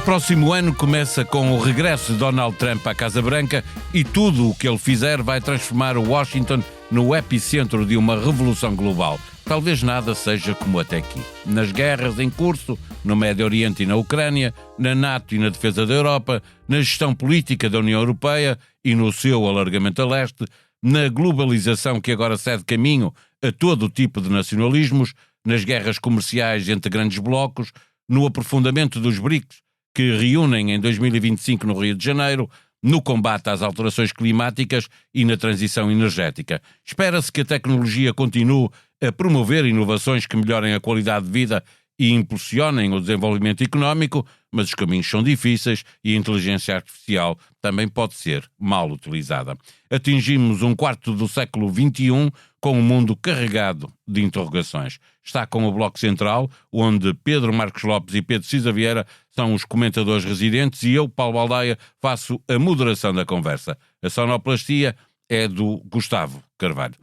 próximo ano começa com o regresso de Donald Trump à Casa Branca e tudo o que ele fizer vai transformar Washington no epicentro de uma revolução global. Talvez nada seja como até aqui. Nas guerras em curso, no Médio Oriente e na Ucrânia, na NATO e na defesa da Europa, na gestão política da União Europeia e no seu alargamento a leste, na globalização que agora cede caminho a todo o tipo de nacionalismos, nas guerras comerciais entre grandes blocos, no aprofundamento dos BRICS, que reúnem em 2025 no Rio de Janeiro, no combate às alterações climáticas e na transição energética. Espera-se que a tecnologia continue a promover inovações que melhorem a qualidade de vida e impulsionem o desenvolvimento económico, mas os caminhos são difíceis e a inteligência artificial também pode ser mal utilizada. Atingimos um quarto do século XXI com um mundo carregado de interrogações. Está com o Bloco Central, onde Pedro Marcos Lopes e Pedro Cisa Vieira são os comentadores residentes e eu, Paulo Baldaia, faço a moderação da conversa. A sonoplastia é do Gustavo Carvalho.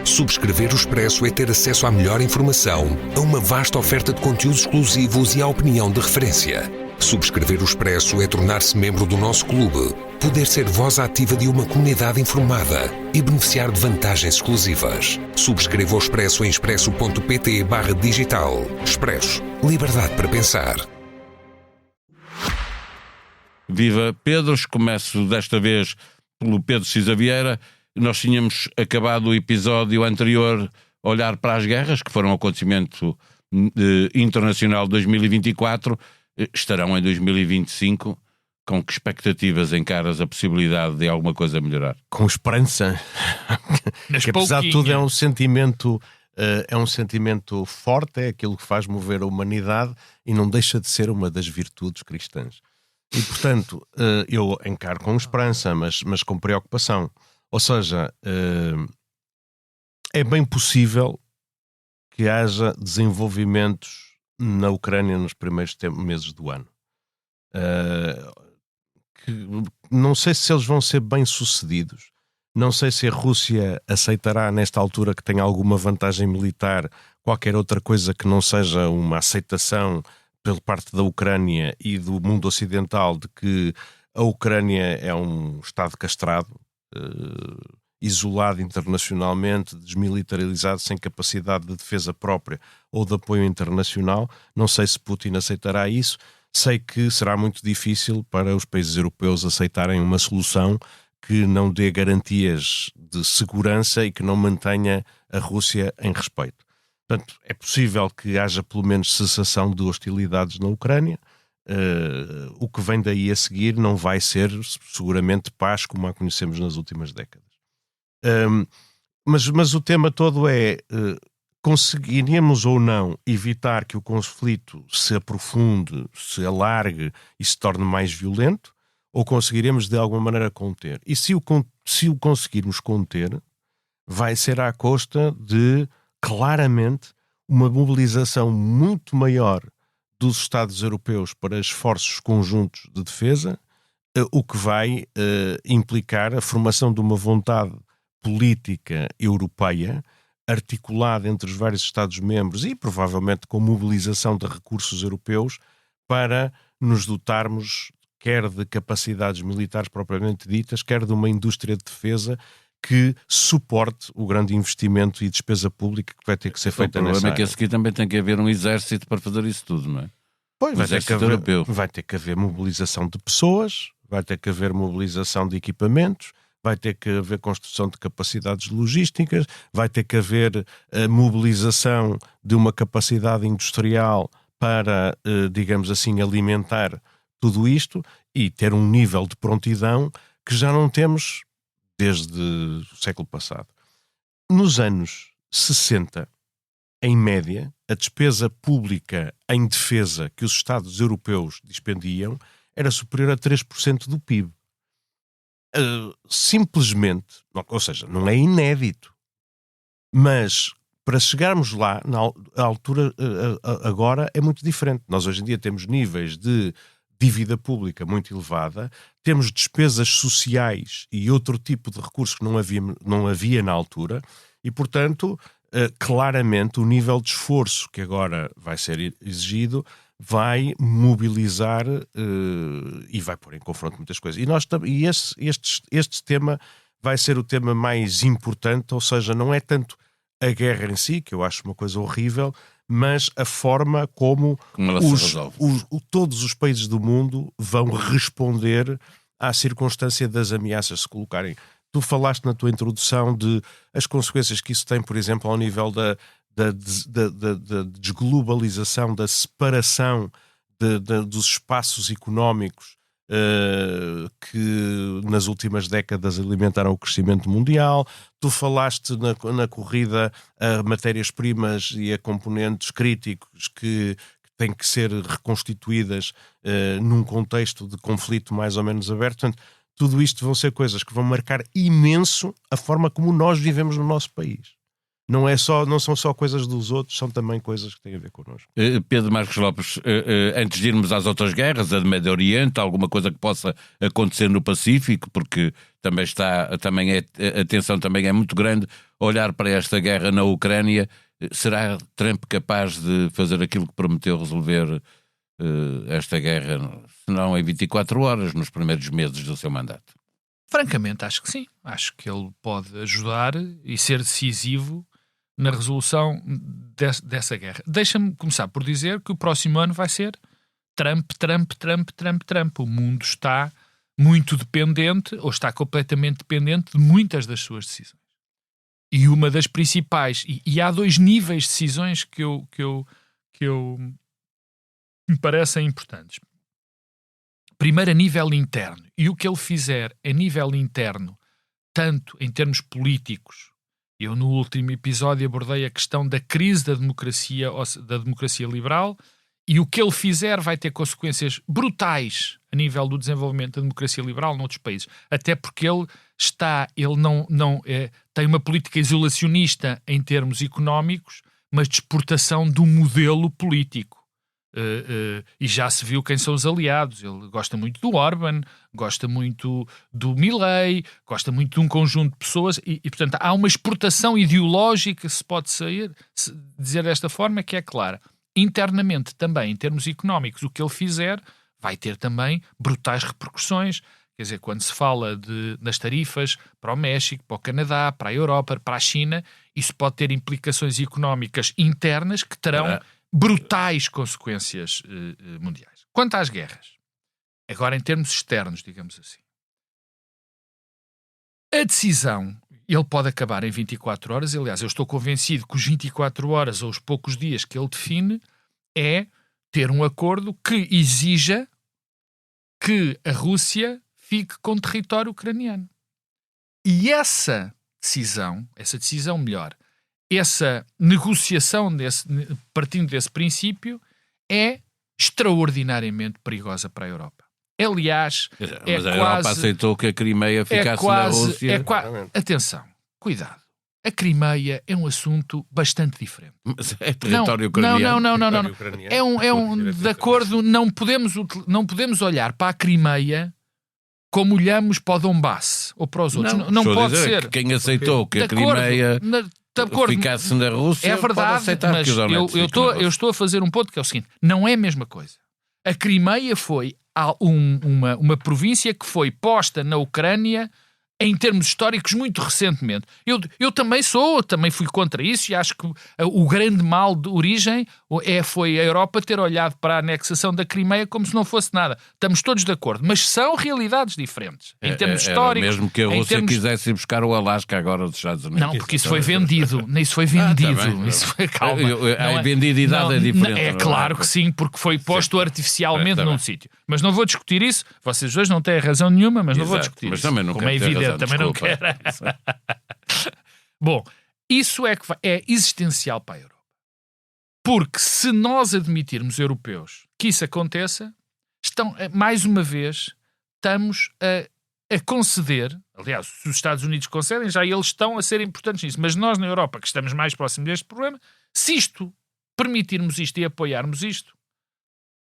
Subscrever o Expresso é ter acesso à melhor informação, a uma vasta oferta de conteúdos exclusivos e à opinião de referência. Subscrever o Expresso é tornar-se membro do nosso clube, poder ser voz ativa de uma comunidade informada e beneficiar de vantagens exclusivas. Subscreva o Expresso em expresso.pt/digital. Expresso. Liberdade para pensar. Viva Pedro, começo desta vez pelo Pedro Cisa Vieira. Nós tínhamos acabado o episódio anterior a olhar para as guerras, que foram um acontecimento internacional de 2024, estarão em 2025. Com que expectativas encaras a possibilidade de alguma coisa melhorar? Com esperança. Que, apesar de tudo, é um sentimento forte, é aquilo que faz mover a humanidade e não deixa de ser uma das virtudes cristãs. E, portanto, eu encaro com esperança, mas com preocupação. Ou seja, é bem possível que haja desenvolvimentos na Ucrânia nos primeiros meses do ano. Que não sei se eles vão ser bem sucedidos. Não sei se a Rússia aceitará nesta altura que tem alguma vantagem militar qualquer outra coisa que não seja uma aceitação pela parte da Ucrânia e do mundo ocidental de que a Ucrânia é um Estado castrado, isolado internacionalmente, desmilitarizado, sem capacidade de defesa própria ou de apoio internacional. Não sei se Putin aceitará isso. Sei que será muito difícil para os países europeus aceitarem uma solução que não dê garantias de segurança e que não mantenha a Rússia em respeito. Portanto, é possível que haja pelo menos cessação de hostilidades na Ucrânia. O que vem daí a seguir não vai ser seguramente paz como a conhecemos nas últimas décadas. Mas o tema todo é: conseguiríamos ou não evitar que o conflito se aprofunde, se alargue e se torne mais violento, ou conseguiremos de alguma maneira conter? E se o conseguirmos conter, vai ser à custa de, claramente, uma mobilização muito maior dos Estados europeus para esforços conjuntos de defesa, o que vai implicar a formação de uma vontade política europeia articulada entre os vários Estados-membros e provavelmente com mobilização de recursos europeus para nos dotarmos quer de capacidades militares propriamente ditas, quer de uma indústria de defesa que suporte o grande investimento e despesa pública que vai ter que ser feita nessa área. O problema é que a seguir também tem que haver um exército para fazer isso tudo, não é? Pois, vai ter que haver mobilização de pessoas, vai ter que haver mobilização de equipamentos, vai ter que haver construção de capacidades logísticas, vai ter que haver mobilização de uma capacidade industrial para, digamos assim, alimentar tudo isto e ter um nível de prontidão que já não temos desde o século passado. Nos anos 60, em média, a despesa pública em defesa que os Estados europeus dispendiam era superior a 3% do PIB. Simplesmente, ou seja, não é inédito, mas para chegarmos lá, a altura agora é muito diferente. Nós hoje em dia temos níveis de dívida pública muito elevada, temos despesas sociais e outro tipo de recursos que não havia na altura e, portanto, claramente o nível de esforço que agora vai ser exigido vai mobilizar e vai pôr em confronto muitas coisas. E este tema vai ser o tema mais importante, ou seja, não é tanto a guerra em si, que eu acho uma coisa horrível, mas a forma como ela se resolve. Todos os países do mundo vão responder à circunstância das ameaças se colocarem. Tu falaste na tua introdução de as consequências que isso tem, por exemplo, ao nível da desglobalização, da separação dos espaços económicos que nas últimas décadas alimentaram o crescimento mundial. Tu falaste na corrida a matérias-primas e a componentes críticos que têm que ser reconstituídas num contexto de conflito mais ou menos aberto. Portanto, tudo isto vão ser coisas que vão marcar imenso a forma como nós vivemos no nosso país. Não são só coisas dos outros, são também coisas que têm a ver connosco. Pedro Marcos Lopes, antes de irmos às outras guerras, a do Médio Oriente, alguma coisa que possa acontecer no Pacífico, porque a tensão também é muito grande, olhar para esta guerra na Ucrânia, será Trump capaz de fazer aquilo que prometeu resolver esta guerra, se não em 24 horas, nos primeiros meses do seu mandato? Francamente, acho que sim. Acho que ele pode ajudar e ser decisivo na resolução dessa guerra. Deixa-me começar por dizer que o próximo ano vai ser Trump. O mundo está muito dependente, ou está completamente dependente de muitas das suas decisões. E uma das principais, e há dois níveis de decisões que me parecem importantes. Primeiro, a nível interno. E o que ele fizer a nível interno, tanto em termos políticos, eu no último episódio abordei a questão da crise da democracia liberal, e o que ele fizer vai ter consequências brutais a nível do desenvolvimento da democracia liberal noutros países. Até porque ele tem uma política isolacionista em termos económicos, mas de exportação do modelo político. E já se viu quem são os aliados. Ele gosta muito do Orban, gosta muito do Milei, gosta muito de um conjunto de pessoas e portanto, há uma exportação ideológica, se pode dizer desta forma, que é clara. Internamente também, em termos económicos, o que ele fizer vai ter também brutais repercussões. Quer dizer, quando se fala das tarifas para o México, para o Canadá, para a Europa, para a China, isso pode ter implicações económicas internas que terão brutais consequências mundiais. Quanto às guerras, agora em termos externos, digamos assim, a decisão, ele pode acabar em 24 horas, aliás, eu estou convencido que os 24 horas ou os poucos dias que ele define é ter um acordo que exija que a Rússia fique com território ucraniano. E essa negociação partindo desse princípio é extraordinariamente perigosa para a Europa. Aliás, mas a Europa aceitou que a Crimeia ficasse na Rússia. Atenção, cuidado. A Crimeia é um assunto bastante diferente. Mas é território ucraniano. Não. De acordo, não podemos olhar para a Crimeia como olhamos para o Donbass ou para os outros. Não pode ser. Que quem aceitou que a Crimeia ficasse na Rússia, é verdade, mas eu estou a fazer um ponto que é o seguinte: não é a mesma coisa. A Crimeia foi uma província que foi posta na Ucrânia em termos históricos muito recentemente. Eu também fui contra isso e acho que o grande mal de origem foi a Europa ter olhado para a anexação da Crimeia como se não fosse nada. Estamos todos de acordo, mas são realidades diferentes. Em termos históricos... Mesmo que a Rússia quisesse ir buscar o Alasca agora dos Estados Unidos. Não, porque isso foi vendido. Calma. A vendididade é diferente. É claro que sim, porque foi posto artificialmente num sítio. Mas não vou discutir isso. Vocês dois não têm razão nenhuma, mas não vou discutir isso. Também não como é evidente. Também não quero. Bom, isso é existencial para a Europa. Porque se nós admitirmos, europeus, que isso aconteça, mais uma vez, estamos a conceder, aliás, se os Estados Unidos concedem, já eles estão a ser importantes nisso, mas nós na Europa, que estamos mais próximos deste problema, se permitirmos isto e apoiarmos isto,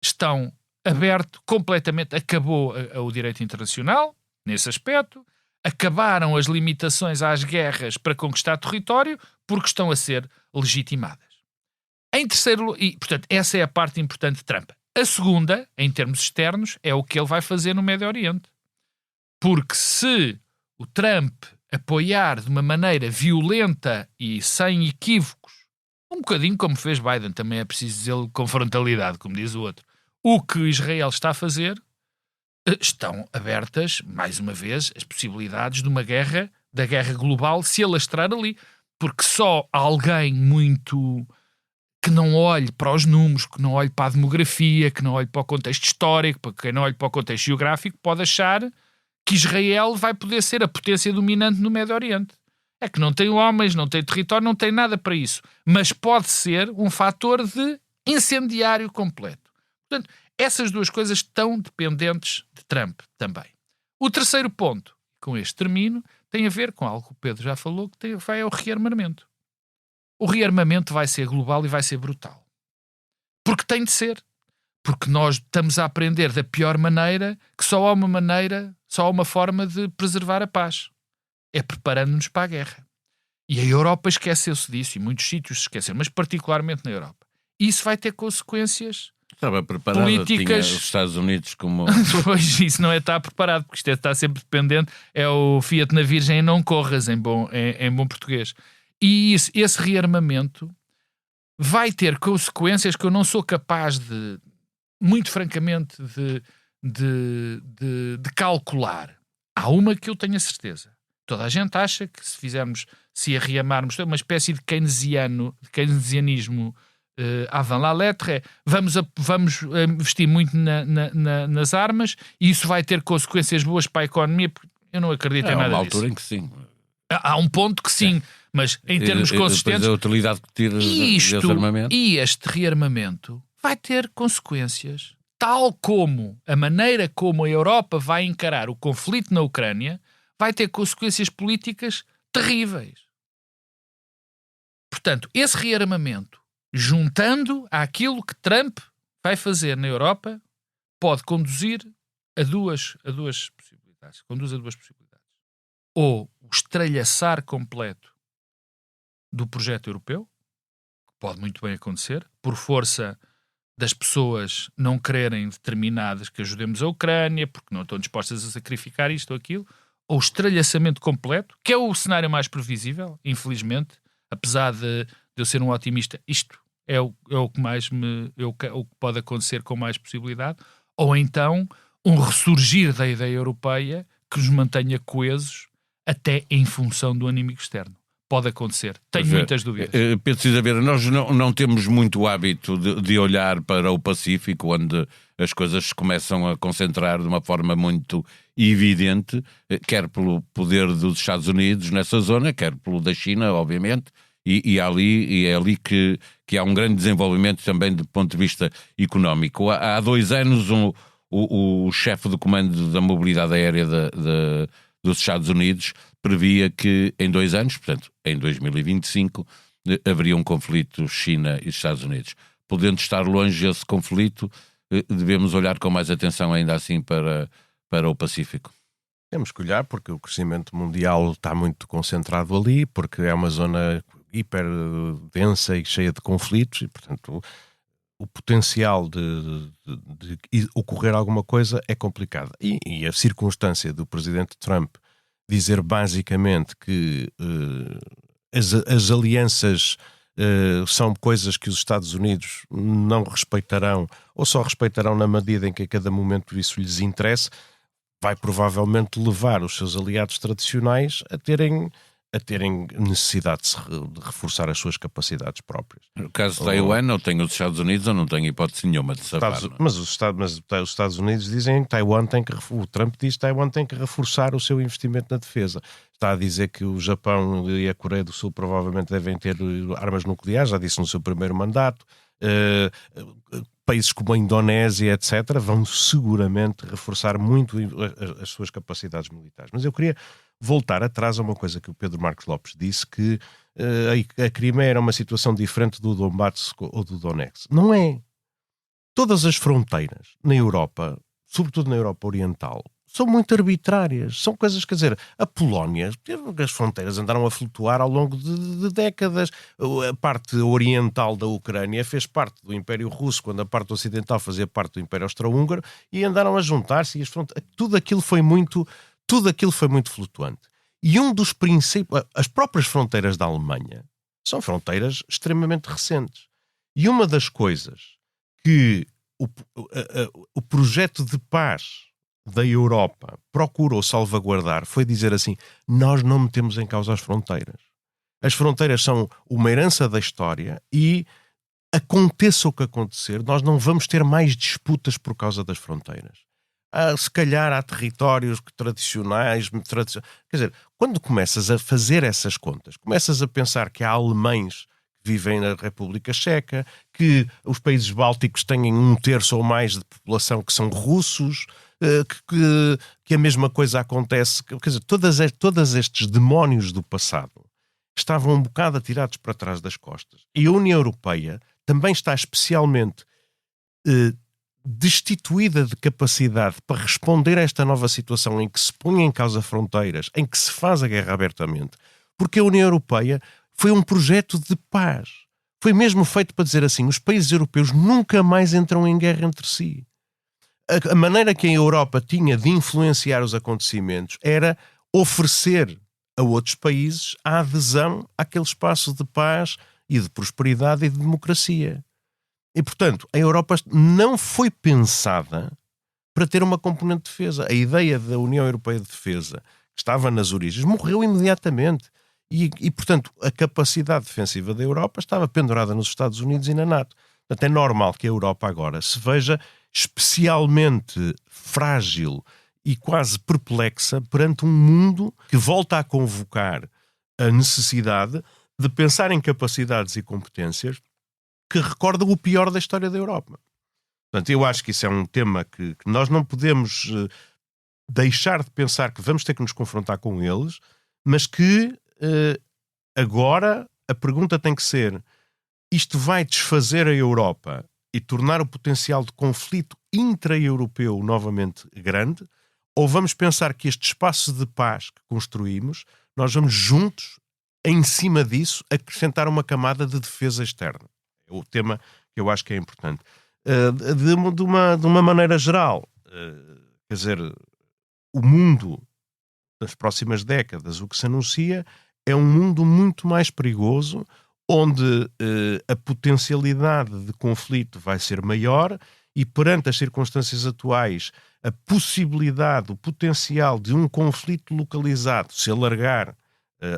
estão aberto completamente, acabou o direito internacional, nesse aspecto, acabaram as limitações às guerras para conquistar território porque estão a ser legitimadas. Em terceiro lugar, e portanto essa é a parte importante de Trump. A segunda, em termos externos, é o que ele vai fazer no Médio Oriente. Porque se o Trump apoiar de uma maneira violenta e sem equívocos, um bocadinho como fez Biden, também é preciso dizer com frontalidade, como diz o outro, o que Israel está a fazer, estão abertas, mais uma vez, as possibilidades de uma guerra, da guerra global, se alastrar ali. Porque só alguém muito... que não olhe para os números, que não olhe para a demografia, que não olhe para o contexto histórico, que não olhe para o contexto geográfico, pode achar que Israel vai poder ser a potência dominante no Médio Oriente. É que não tem homens, não tem território, não tem nada para isso. Mas pode ser um fator de incendiário completo. Portanto, essas duas coisas estão dependentes de Trump também. O terceiro ponto, com este termino, tem a ver com algo que o Pedro já falou, que vai ao rearmamento. O rearmamento vai ser global e vai ser brutal. Porque tem de ser. Porque nós estamos a aprender da pior maneira, que só há uma forma de preservar a paz. É preparando-nos para a guerra. E a Europa esqueceu-se disso, e muitos sítios se esqueceram, mas particularmente na Europa. E isso vai ter consequências estava preparado, políticas. Tinha os Estados Unidos como... Pois isso não é estar preparado, porque isto está sempre dependente. É o Fiat na Virgem e não corras, em bom português. E esse rearmamento vai ter consequências que eu não sou capaz de, muito francamente, de calcular. Há uma que eu tenho a certeza. Toda a gente acha que se a rearmarmos uma espécie de keynesianismo avant la lettre, vamos investir muito nas armas e isso vai ter consequências boas para a economia, porque eu não acredito em nada disso. Há uma altura em que sim. Há um ponto que sim, mas em termos consistentes... a utilidade que tira desse armamento. E este rearmamento vai ter consequências, tal como a maneira como a Europa vai encarar o conflito na Ucrânia, vai ter consequências políticas terríveis. Portanto, esse rearmamento, juntando àquilo que Trump vai fazer na Europa, pode conduzir a duas possibilidades. Conduz a duas possibilidades. Ou o estralhaçar completo do projeto europeu, que pode muito bem acontecer, por força das pessoas não quererem determinadas que ajudemos a Ucrânia, porque não estão dispostas a sacrificar isto ou aquilo, ou o estralhaçamento completo, que é o cenário mais previsível, infelizmente, apesar de eu ser um otimista, isto é o que mais o que pode acontecer com mais possibilidade, ou então um ressurgir da ideia europeia que nos mantenha coesos até em função do inimigo externo. Pode acontecer. Tenho muitas dúvidas. Pedro Cisaveira, nós não temos muito hábito de olhar para o Pacífico, onde as coisas começam a concentrar de uma forma muito evidente, quer pelo poder dos Estados Unidos nessa zona, quer pelo da China, obviamente, e é ali que há um grande desenvolvimento também do ponto de vista económico. Há 2 anos o chefe do comando da mobilidade aérea dos Estados Unidos previa que em 2 anos, portanto em 2025, haveria um conflito China e Estados Unidos. Podendo estar longe esse conflito, devemos olhar com mais atenção ainda assim para o Pacífico. Temos que olhar porque o crescimento mundial está muito concentrado ali, porque é uma zona hiper densa e cheia de conflitos e, portanto, o potencial de ocorrer alguma coisa é complicado. E a circunstância do presidente Trump dizer basicamente que as alianças são coisas que os Estados Unidos não respeitarão ou só respeitarão na medida em que a cada momento isso lhes interesse, vai provavelmente levar os seus aliados tradicionais a terem necessidade de reforçar as suas capacidades próprias. No caso de Taiwan, não tenho os Estados Unidos, ou não tenho hipótese nenhuma de safar. Mas os Estados Unidos dizem que o Trump diz que Taiwan tem que reforçar o seu investimento na defesa. Está a dizer que o Japão e a Coreia do Sul provavelmente devem ter armas nucleares, já disse no seu primeiro mandato. Países como a Indonésia, etc., vão seguramente reforçar muito as suas capacidades militares. Mas eu queria voltar atrás a uma coisa que o Pedro Marcos Lopes disse, que a Crimeia era uma situação diferente do Donbass ou do Donetsk. Não é. Todas as fronteiras na Europa, sobretudo na Europa Oriental, são muito arbitrárias. São coisas, quer dizer, a Polónia, as fronteiras andaram a flutuar ao longo de décadas. A parte oriental da Ucrânia fez parte do Império Russo, quando a parte ocidental fazia parte do Império Austro-Húngaro, e andaram a juntar-se, e tudo aquilo foi muito flutuante. E um dos princípios, as próprias fronteiras da Alemanha, são fronteiras extremamente recentes. E uma das coisas que o projeto de paz da Europa procurou salvaguardar foi dizer assim: nós não metemos em causa as fronteiras. As fronteiras são uma herança da história e, aconteça o que acontecer, nós não vamos ter mais disputas por causa das fronteiras. Se calhar há territórios tradicionais, quer dizer, quando começas a fazer essas contas, começas a pensar que há alemães que vivem na República Checa, que os países bálticos têm 1/3 ou mais de população que são russos, que a mesma coisa acontece, quer dizer, todos estes demónios do passado estavam um bocado atirados para trás das costas. E a União Europeia também está especialmente destituída de capacidade para responder a esta nova situação em que se põe em causa fronteiras, em que se faz a guerra abertamente, porque a União Europeia foi um projeto de paz. Foi mesmo feito para dizer assim: os países europeus nunca mais entram em guerra entre si. A maneira que a Europa tinha de influenciar os acontecimentos era oferecer a outros países a adesão àquele espaço de paz e de prosperidade e de democracia. E, portanto, a Europa não foi pensada para ter uma componente de defesa. A ideia da União Europeia de Defesa, que estava nas origens, morreu imediatamente. E, portanto, a capacidade defensiva da Europa estava pendurada nos Estados Unidos e na NATO. Portanto, é normal que a Europa agora se veja especialmente frágil e quase perplexa perante um mundo que volta a convocar a necessidade de pensar em capacidades e competências que recordam o pior da história da Europa. Portanto, eu acho que isso é um tema que nós não podemos deixar de pensar que vamos ter que nos confrontar com eles, mas que agora a pergunta tem que ser: isto vai desfazer a Europa e tornar o potencial de conflito intra-europeu novamente grande, ou vamos pensar que este espaço de paz que construímos, nós vamos juntos, em cima disso, acrescentar uma camada de defesa externa? É o tema que eu acho que é importante. De uma maneira geral, quer dizer, o mundo das próximas décadas, o que se anuncia é um mundo muito mais perigoso, onde a potencialidade de conflito vai ser maior e, perante as circunstâncias atuais, a possibilidade, o potencial de um conflito localizado se alargar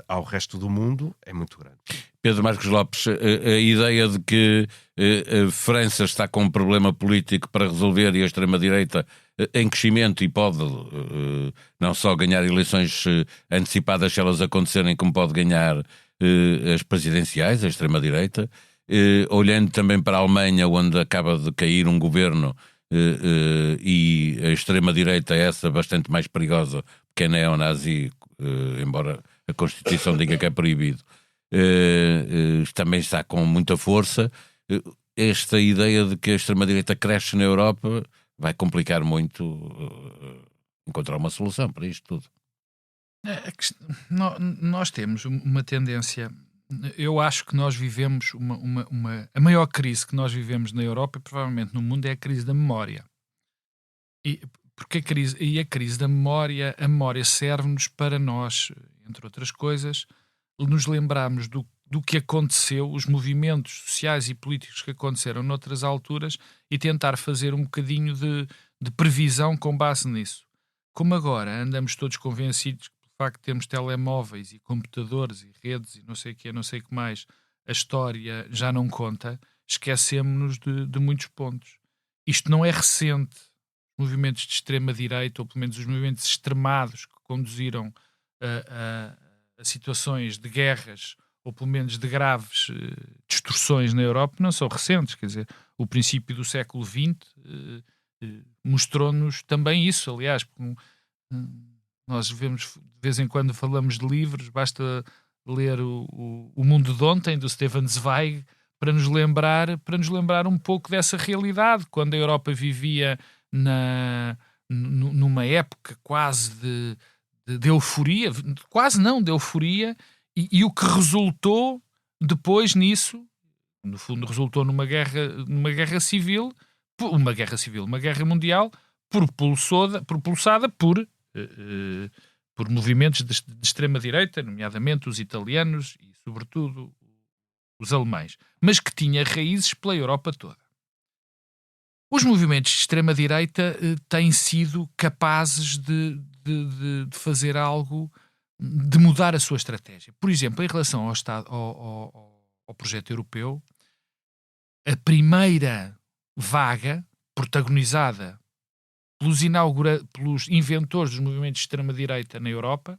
ao resto do mundo é muito grande. Pedro Marcos Lopes, a ideia de que a França está com um problema político para resolver e a extrema-direita em crescimento e pode não só ganhar eleições antecipadas se elas acontecerem, como pode ganhar as presidenciais, a extrema-direita, olhando também para a Alemanha, onde acaba de cair um governo e a extrema-direita é essa bastante mais perigosa, porque é neonazi, embora a Constituição diga que é proibido, também está com muita força. Esta ideia de que a extrema-direita cresce na Europa vai complicar muito encontrar uma solução para isto tudo. Nós temos uma tendência. Eu acho que nós vivemos a maior crise que nós vivemos na Europa e provavelmente no mundo é a crise da memória. Porque a crise da memória, a memória serve-nos para nós, entre outras coisas, nos lembrarmos do que aconteceu, os movimentos sociais e políticos que aconteceram noutras alturas e tentar fazer um bocadinho de previsão com base nisso. Como agora andamos todos convencidos que, pelo facto de termos telemóveis e computadores e redes e não sei o que, não sei o que mais, a história já não conta, esquecemos-nos de muitos pontos. Isto não é recente. Movimentos de extrema-direita, ou pelo menos os movimentos extremados que conduziram a situações de guerras, ou pelo menos de graves distorções na Europa, não são recentes. Quer dizer, o princípio do século XX mostrou-nos também isso. Aliás, nós vemos, de vez em quando falamos de livros, basta ler o Mundo de Ontem, do Stefan Zweig, para nos lembrar um pouco dessa realidade, quando a Europa vivia numa época quase de euforia, quase não de euforia, e o que resultou depois nisso, no fundo resultou numa guerra civil, uma guerra mundial, propulsada por movimentos de extrema-direita, nomeadamente os italianos e, sobretudo, os alemães, mas que tinha raízes pela Europa toda. Os movimentos de extrema-direita têm sido capazes de fazer algo, de mudar a sua estratégia. Por exemplo, em relação ao projeto europeu, a primeira vaga, protagonizada pelos inventores dos movimentos de extrema-direita na Europa,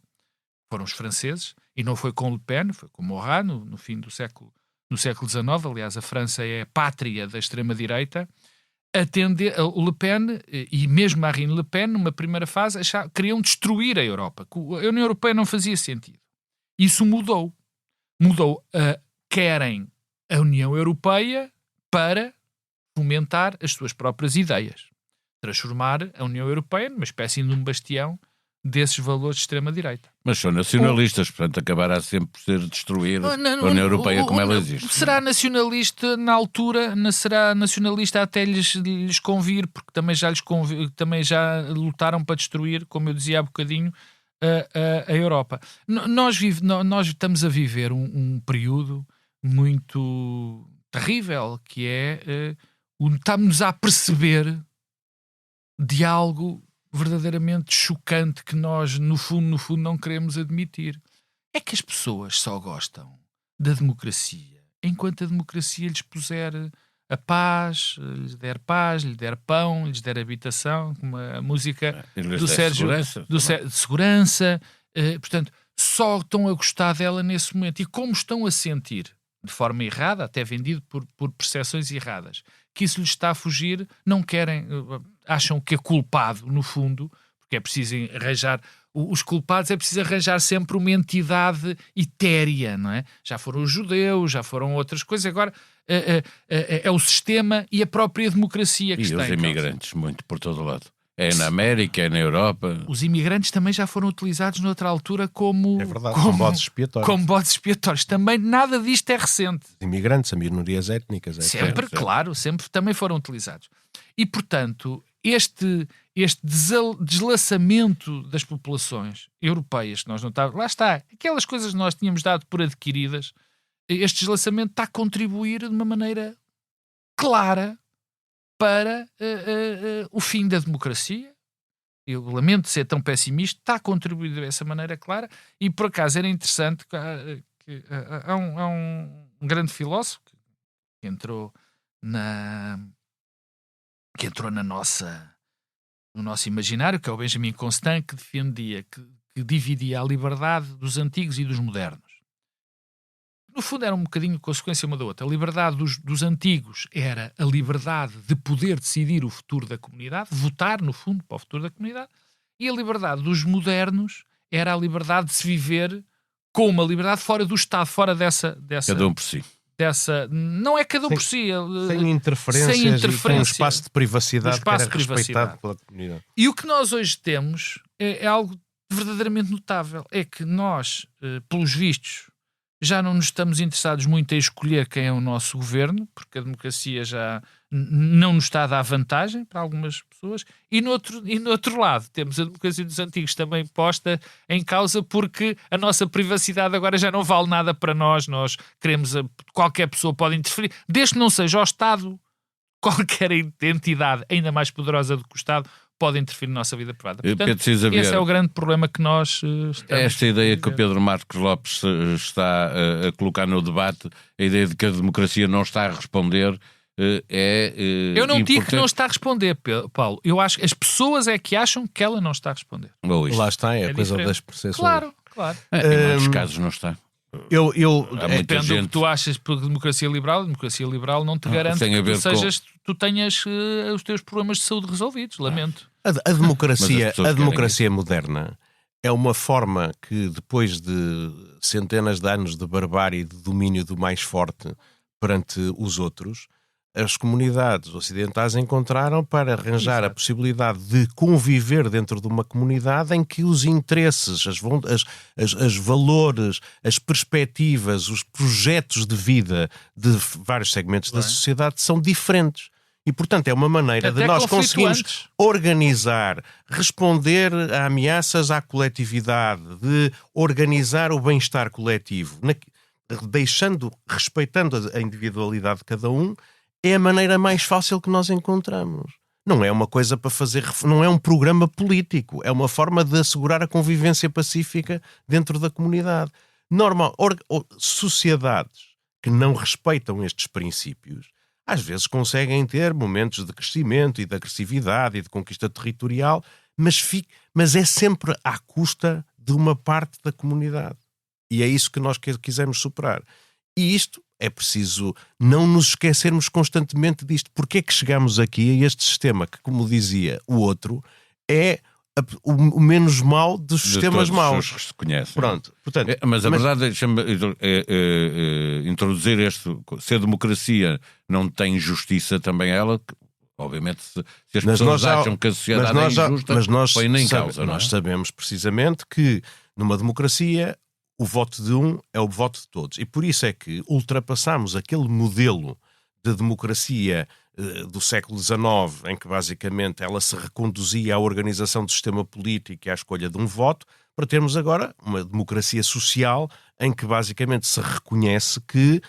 foram os franceses, e não foi com Le Pen, foi com Marat, no fim do século XIX. Aliás, a França é a pátria da extrema-direita. O Le Pen e mesmo Marine Le Pen, numa primeira fase, queriam destruir a Europa. A União Europeia não fazia sentido. Isso mudou. Querem a União Europeia para fomentar as suas próprias ideias. Transformar a União Europeia numa espécie de um bastião desses valores de extrema-direita. Mas são nacionalistas, portanto acabará sempre por ser destruir a União Europeia como ela existe. Será nacionalista na altura, será nacionalista até lhes convir, porque também já lutaram para destruir, como eu dizia há bocadinho, a Europa. Nós estamos a viver um período muito terrível, que é estamos a perceber de algo verdadeiramente chocante que nós, no fundo, não queremos admitir. É que as pessoas só gostam da democracia enquanto a democracia lhes puser a paz, lhes der pão, lhes der habitação, como a música do Sérgio, de segurança. Portanto, só estão a gostar dela nesse momento. E como estão a sentir, de forma errada, até vendido por percepções erradas, que isso lhes está a fugir, não querem, acham que é culpado, no fundo, porque é preciso arranjar, os culpados é preciso arranjar sempre uma entidade etérea, não é? Já foram os judeus, já foram outras coisas, agora é o sistema e a própria democracia que está em causa. E os imigrantes, muito por todo lado. É na América, é na Europa. Os imigrantes também já foram utilizados noutra altura como... É verdade, como bodes expiatórios. Como bodes expiatórios. Também nada disto é recente. Os imigrantes, as minorias étnicas. Sempre, claro, sempre também foram utilizados. E, portanto, este deslaçamento das populações europeias, que nós não estávamos... Lá está, aquelas coisas que nós tínhamos dado por adquiridas, este deslaçamento está a contribuir de uma maneira clara para o fim da democracia. Eu lamento ser tão pessimista, está a contribuir dessa maneira clara, e por acaso era interessante que há um grande filósofo que entrou no nosso imaginário, que é o Benjamin Constant, que defendia, que dividia a liberdade dos antigos e dos modernos. No fundo era um bocadinho consequência uma da outra. A liberdade dos antigos era a liberdade de poder decidir o futuro da comunidade, votar, no fundo, para o futuro da comunidade, e a liberdade dos modernos era a liberdade de se viver com uma liberdade fora do Estado, fora dessa cada um por si. Não é cada um por si. Sem interferências. E com um espaço de privacidade que era respeitado pela comunidade. E o que nós hoje temos é algo verdadeiramente notável. É que nós, pelos vistos, já não nos estamos interessados muito em escolher quem é o nosso governo, porque a democracia já não nos está a dar vantagem para algumas pessoas, e no outro lado temos a democracia dos antigos também posta em causa, porque a nossa privacidade agora já não vale nada para nós. Nós queremos, qualquer pessoa pode interferir, desde que não seja o Estado, qualquer entidade ainda mais poderosa do que o Estado pode interferir na nossa vida privada. Portanto, esse é o grande problema que nós estamos... Esta ideia que o Pedro Marcos Lopes está a colocar no debate, a ideia de que a democracia não está a responder, eu não digo que não está a responder, Paulo. Eu acho que as pessoas é que acham que ela não está a responder. Lá está, é a coisa das percepções. Claro. Em muitos casos não está. Depende do que tu achas por democracia liberal. A democracia liberal não te garante que tu tenhas os teus problemas de saúde resolvidos. Lamento. A democracia moderna é uma forma que, depois de centenas de anos de barbárie e de domínio do mais forte perante os outros, as comunidades ocidentais encontraram para arranjar a possibilidade de conviver dentro de uma comunidade em que os interesses, as valores, as perspectivas, os projetos de vida de vários segmentos da sociedade são diferentes. E, portanto, é uma maneira de nós conseguirmos organizar, responder a ameaças à coletividade, de organizar o bem-estar coletivo, respeitando a individualidade de cada um, é a maneira mais fácil que nós encontramos. Não é uma coisa para fazer, não é um programa político, é uma forma de assegurar a convivência pacífica dentro da comunidade. Sociedades que não respeitam estes princípios às vezes conseguem ter momentos de crescimento e de agressividade e de conquista territorial, mas é sempre à custa de uma parte da comunidade. E é isso que nós quisemos superar. E isto é preciso não nos esquecermos constantemente disto. Porque é que chegamos aqui a este sistema que, como dizia o outro, é o menos mau dos sistemas maus. Que se conhecem. Pronto. Portanto, mas a verdade, deixa-me introduzir se a democracia não tem justiça também ela, obviamente se as pessoas acham que a sociedade é injusta, põe em causa. Nós sabemos precisamente que numa democracia o voto de um é o voto de todos. E por isso é que ultrapassamos aquele modelo de democracia do século XIX, em que basicamente ela se reconduzia à organização do sistema político e à escolha de um voto, para termos agora uma democracia social em que basicamente se reconhece que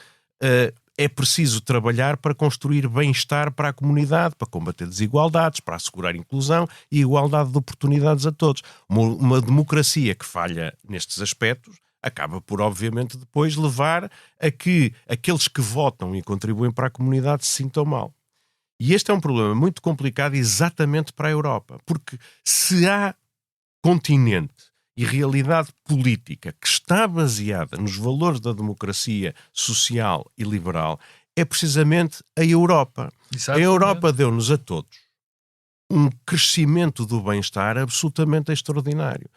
é preciso trabalhar para construir bem-estar para a comunidade, para combater desigualdades, para assegurar inclusão e igualdade de oportunidades a todos. Uma democracia que falha nestes aspectos acaba por, obviamente, depois levar a que aqueles que votam e contribuem para a comunidade se sintam mal. E este é um problema muito complicado exatamente para a Europa, porque se há continente e realidade política que está baseada nos valores da democracia social e liberal, é precisamente a Europa. Exatamente. A Europa deu-nos a todos um crescimento do bem-estar absolutamente extraordinário.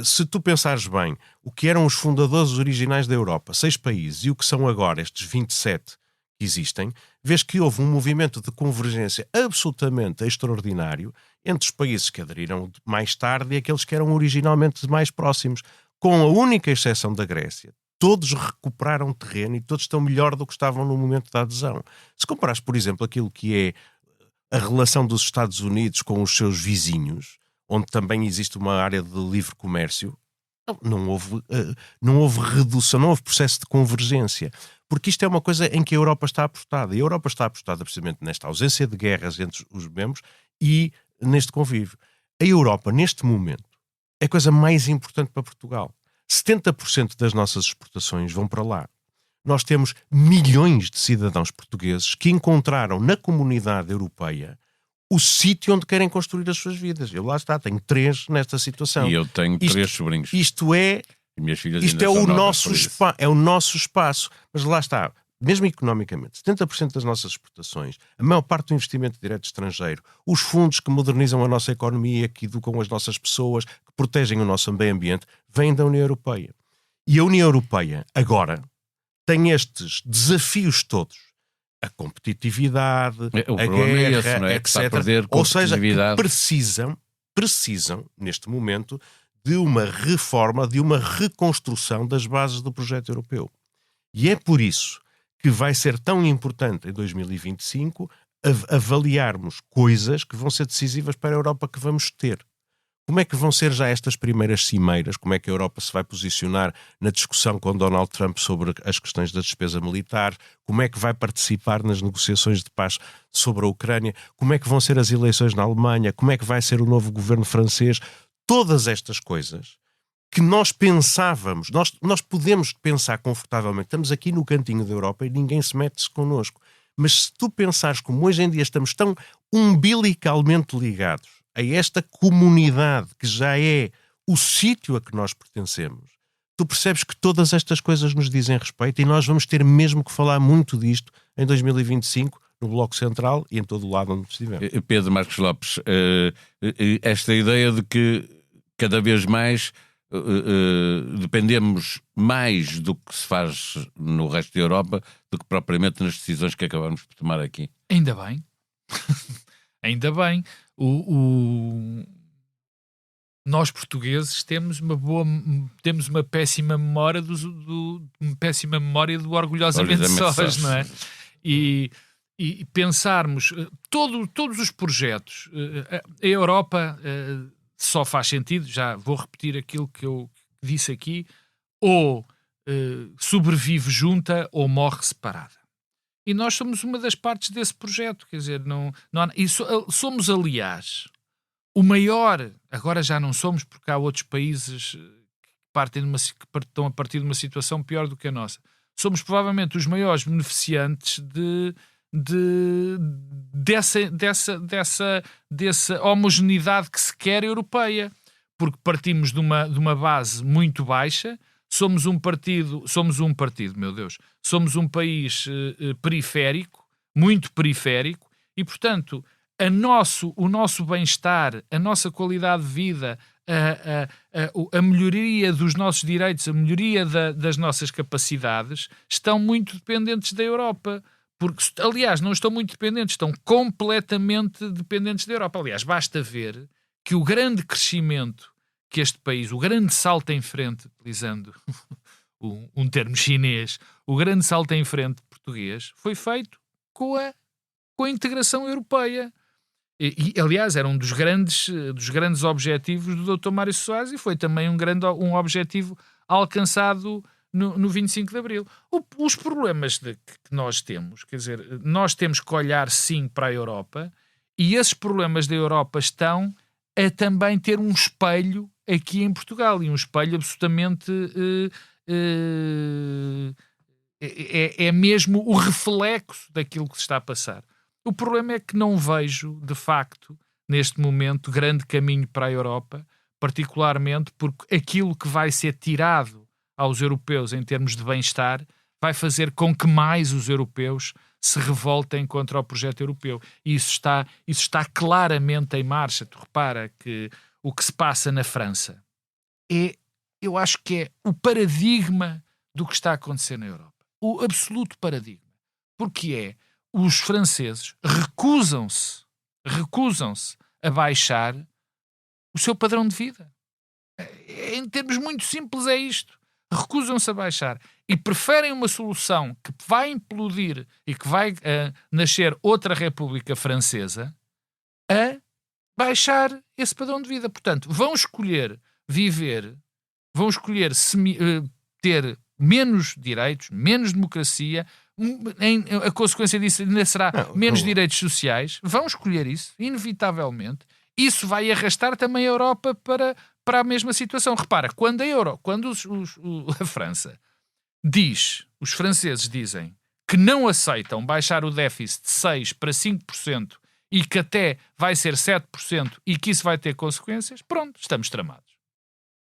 Se tu pensares bem, o que eram os fundadores originais da Europa, 6 países, e o que são agora estes 27 que existem, vês que houve um movimento de convergência absolutamente extraordinário entre os países que aderiram mais tarde e aqueles que eram originalmente mais próximos, com a única exceção da Grécia. Todos recuperaram terreno e todos estão melhor do que estavam no momento da adesão. Se comparares, por exemplo, aquilo que é a relação dos Estados Unidos com os seus vizinhos, onde também existe uma área de livre comércio, não houve redução, não houve processo de convergência. Porque isto é uma coisa em que a Europa está apostada. E a Europa está apostada precisamente nesta ausência de guerras entre os membros e neste convívio. A Europa, neste momento, é a coisa mais importante para Portugal. 70% das nossas exportações vão para lá. Nós temos milhões de cidadãos portugueses que encontraram na comunidade europeia o sítio onde querem construir as suas vidas. Eu lá está, tenho 3 nesta situação. E eu tenho 3 sobrinhos. Isto é o nosso espaço. Mas lá está, mesmo economicamente, 70% das nossas exportações, a maior parte do investimento direto estrangeiro, os fundos que modernizam a nossa economia, que educam as nossas pessoas, que protegem o nosso meio ambiente, vêm da União Europeia. E a União Europeia, agora, tem estes desafios todos. A competitividade, a guerra, não é? etc. Ou seja, que precisam, neste momento, de uma reforma, de uma reconstrução das bases do projeto europeu. E é por isso que vai ser tão importante em 2025 avaliarmos coisas que vão ser decisivas para a Europa que vamos ter. Como é que vão ser já estas primeiras cimeiras? Como é que a Europa se vai posicionar na discussão com Donald Trump sobre as questões da despesa militar? Como é que vai participar nas negociações de paz sobre a Ucrânia? Como é que vão ser as eleições na Alemanha? Como é que vai ser o novo governo francês? Todas estas coisas que nós pensávamos, nós podemos pensar confortavelmente, estamos aqui no cantinho da Europa e ninguém se mete-se connosco. Mas se tu pensares como hoje em dia estamos tão umbilicalmente ligados a esta comunidade que já é o sítio a que nós pertencemos, tu percebes que todas estas coisas nos dizem respeito e nós vamos ter mesmo que falar muito disto em 2025 no Bloco Central e em todo o lado onde estivermos. Pedro Marcos Lopes, esta ideia de que cada vez mais dependemos mais do que se faz no resto da Europa do que propriamente nas decisões que acabamos por tomar aqui. Ainda bem. Ainda bem. Nós portugueses temos uma péssima memória do orgulhosamente sós, não é? E pensarmos todos os projetos, a Europa só faz sentido, já vou repetir aquilo que eu disse aqui, ou sobrevive junta ou morre separada. E nós somos uma das partes desse projeto, quer dizer, somos, aliás, o maior, agora já não somos, porque há outros países que estão a partir de uma situação pior do que a nossa. Somos provavelmente os maiores beneficiantes dessa homogeneidade que se quer europeia, porque partimos de uma base muito baixa. Somos um país periférico, muito periférico, e portanto o nosso bem-estar, a nossa qualidade de vida, a melhoria dos nossos direitos, a melhoria das nossas capacidades estão muito dependentes da Europa. Porque, aliás, não estão muito dependentes, estão completamente dependentes da Europa. Aliás, basta ver que o grande crescimento que este país, o grande salto em frente, utilizando um termo chinês, o grande salto em frente português, foi feito com a integração europeia. E, aliás, era um dos grandes objetivos do Dr. Mário Soares e foi também um objetivo alcançado no 25 de Abril. Os problemas que nós temos, quer dizer, nós temos que olhar sim para a Europa, e esses problemas da Europa estão a também ter um espelho aqui em Portugal, e um espelho absolutamente é mesmo o reflexo daquilo que se está a passar. O problema é que não vejo, de facto, neste momento, grande caminho para a Europa, particularmente porque aquilo que vai ser tirado aos europeus em termos de bem-estar vai fazer com que mais os europeus se revoltem contra o projeto europeu. E isso está claramente em marcha. Tu repara que o que se passa na França eu acho que é o paradigma do que está a acontecer na Europa. O absoluto paradigma. Porque os franceses recusam-se a baixar o seu padrão de vida. Em termos muito simples é isto. Recusam-se a baixar e preferem uma solução que vai implodir e que vai nascer outra República Francesa a baixar esse padrão de vida. Portanto, vão escolher ter menos direitos, menos democracia, a consequência disso ainda será menos direitos sociais. Vão escolher isso, inevitavelmente. Isso vai arrastar também a Europa para a mesma situação. Repara, quando a França os franceses dizem que não aceitam baixar o déficit de 6% para 5% e que até vai ser 7% e que isso vai ter consequências, pronto, estamos tramados.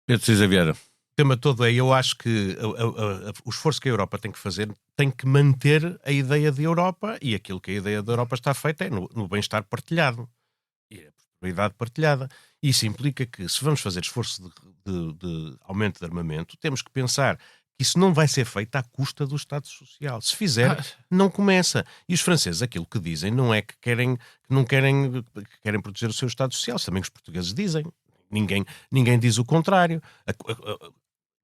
Pedro Cisa Vieira. O tema todo eu acho que o esforço que a Europa tem que fazer tem que manter a ideia de Europa, e aquilo que a ideia da Europa está feita é no bem-estar partilhado e a prosperidade partilhada. Isso implica que, se vamos fazer esforço de aumento de armamento, temos que pensar que isso não vai ser feito à custa do Estado Social. Se fizer, não começa. E os franceses, aquilo que dizem, não é que querem proteger o seu Estado Social, também os portugueses dizem. Ninguém diz o contrário. A